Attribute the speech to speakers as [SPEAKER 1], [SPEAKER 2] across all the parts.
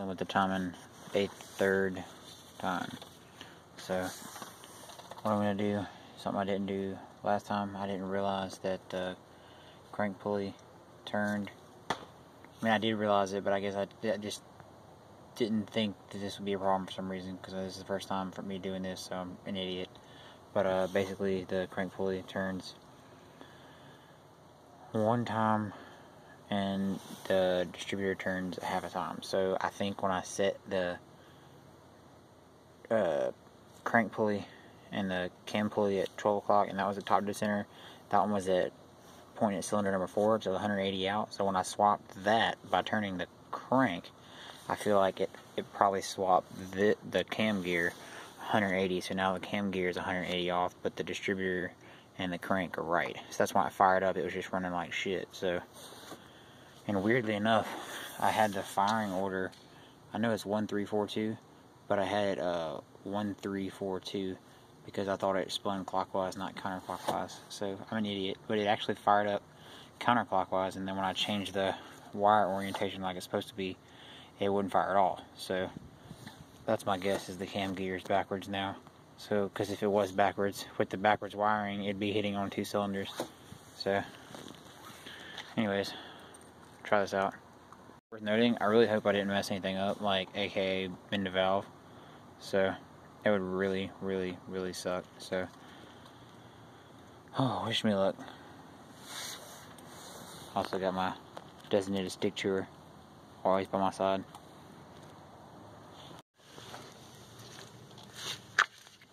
[SPEAKER 1] With the timing a third time. So what I'm going to do, something I didn't do last time, I didn't realize that crank pulley turned. I mean, I did realize it, but I guess I just didn't think that this would be a problem for some reason, because this is the first time for me doing this, so I'm an idiot. But basically the crank pulley turns one time and the distributor turns half a time. So I think when I set the crank pulley and the cam pulley at 12 o'clock, and that was at top dead center, that one was at point at cylinder number 4, so 180 out. So when I swapped that by turning the crank, I feel like it probably swapped the cam gear 180, so now the cam gear is 180 off, but the distributor and the crank are right. So that's why I fired up, it was just running like shit. So, and weirdly enough, I had the firing order, I know it's 1342, but I had 1342 because I thought it spun clockwise, not counterclockwise. So I'm an idiot, but it actually fired up counterclockwise, and then when I changed the wire orientation like it's supposed to be, it wouldn't fire at all. So that's my guess, is the cam gear is backwards now. So, because if it was backwards, with the backwards wiring, it'd be hitting on 2 cylinders. So, anyways, try this out. Worth noting, I really hope I didn't mess anything up, like aka bend the valve. So, that would really, really, really suck. So, oh, wish me luck. Also got my designated stick chewer always by my side.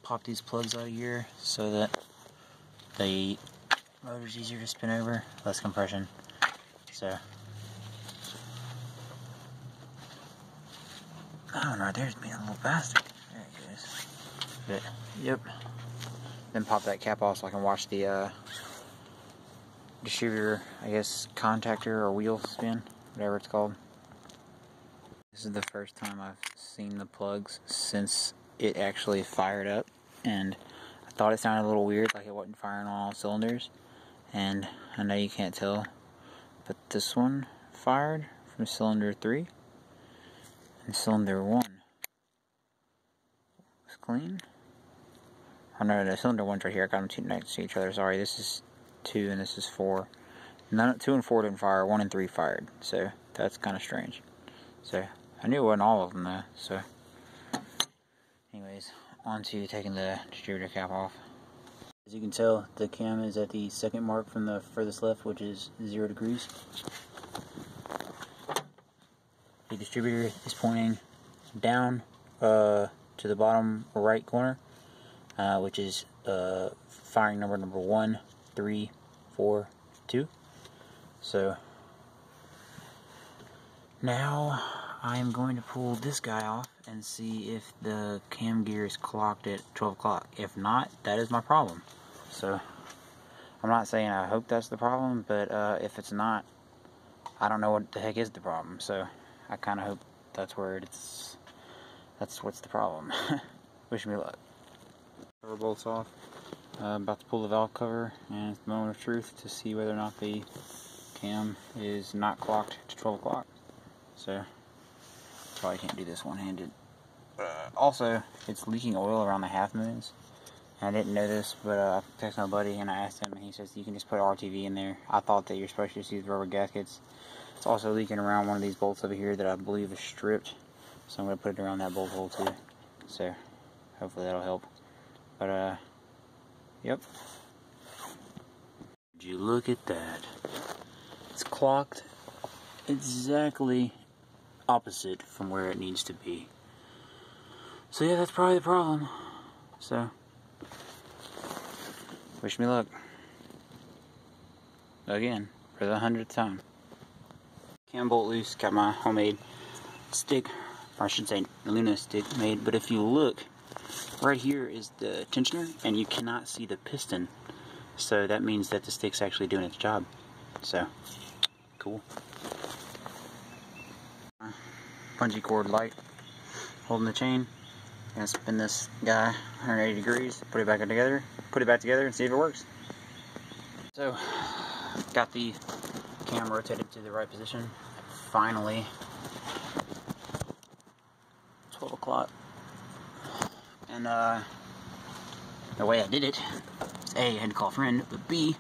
[SPEAKER 1] Pop these plugs out of here so that the motor's easier to spin over, less compression. So, oh, right there's being a little bastard. There it goes. But, yep. Then pop that cap off so I can watch the distributor, I guess, contactor or wheel spin, whatever it's called. This is the first time I've seen the plugs since it actually fired up, and I thought it sounded a little weird, like it wasn't firing on all cylinders. And I know you can't tell, but this one fired from cylinder 3, and cylinder 1 was clean. Oh no, cylinder 1's right here. I got them 2 next to each other. Sorry, this is 2 and this is 4. 2 and 4 didn't fire. 1 and 3 fired. So that's kind of strange. So I knew it wasn't all of them though. So, anyways, on to taking the distributor cap off. As you can tell, the cam is at the second mark from the furthest left, which is 0 degrees. The distributor is pointing down to the bottom right corner, which is firing number 1, 3, 4, 2. So now I am going to pull this guy off and see if the cam gear is clocked at 12 o'clock. If not, that is my problem. So I'm not saying I hope that's the problem, but if it's not, I don't know what the heck is the problem. So I kind of hope that's where that's what's the problem. Wish me luck. Cover bolts off. About to pull the valve cover, and it's the moment of truth to see whether or not the cam is not clocked to 12 o'clock. So probably can't do this one-handed. Also, it's leaking oil around the half moons. I didn't know this, but I texted my buddy and I asked him, and he says you can just put RTV in there. I thought that you're supposed to just use rubber gaskets. It's also leaking around one of these bolts over here that I believe is stripped, so I'm going to put it around that bolt hole too. So hopefully that'll help. But yep. Would you look at that? It's clocked exactly opposite from where it needs to be. So yeah, that's probably the problem. So wish me luck. Again, for the 100th time. Cam bolt loose, got my homemade stick, or I should say Luna stick made, but if you look, right here is the tensioner, and you cannot see the piston. So that means that the stick's actually doing its job. So, cool. Bungee cord light, holding the chain. Gonna spin this guy 180 degrees, put it back together, and see if it works. So, got the cam rotated to the right position. Finally, And the way I did it, A, I had to call a friend, but B,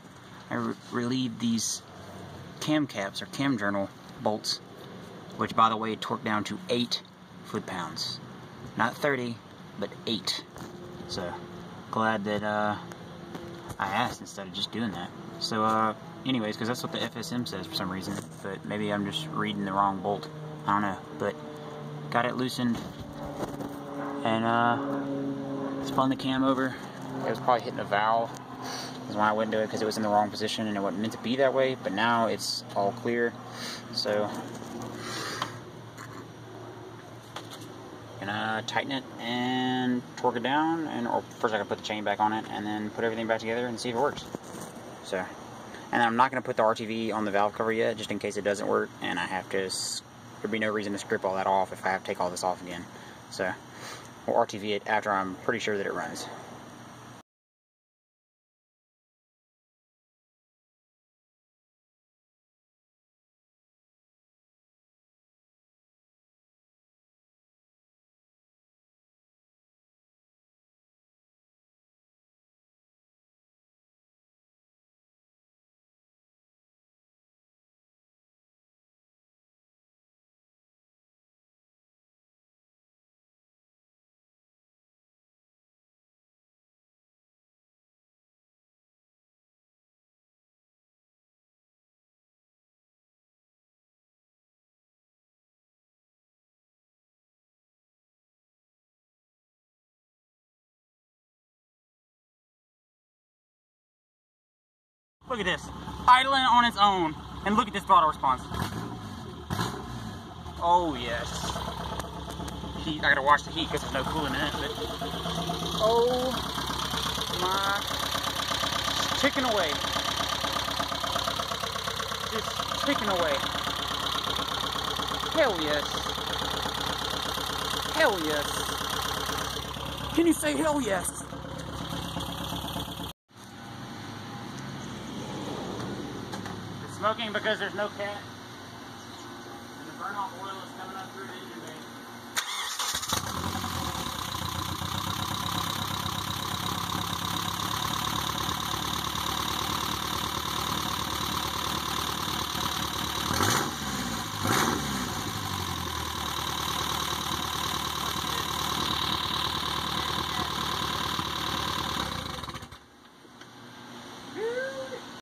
[SPEAKER 1] I relieved these cam caps or cam journal bolts, which by the way torqued down to 8 foot-pounds. Not 30, but 8. So, glad that I asked instead of just doing that. So, anyways, because that's what the FSM says for some reason, but maybe I'm just reading the wrong bolt. I don't know, but got it loosened, and spun the cam over. It was probably hitting a valve, is when I wouldn't do it because it was in the wrong position and it wasn't meant to be that way, but now it's all clear. So, gonna tighten it and torque it down, or first I gotta put the chain back on it and then put everything back together and see if it works. So, and I'm not gonna put the RTV on the valve cover yet, just in case it doesn't work, and I have to, there'd be no reason to strip all that off if I have to take all this off again. So, we'll RTV it after I'm pretty sure that it runs. Look at this, idling on its own, and look at this throttle response. Oh yes. Heat, I gotta watch the heat because there's no coolant in it, but oh my, it's ticking away. Just ticking away. Hell yes. Hell yes. Can you say hell yes? Smoking because there's no cat, and the burn-off oil is coming up through the engine.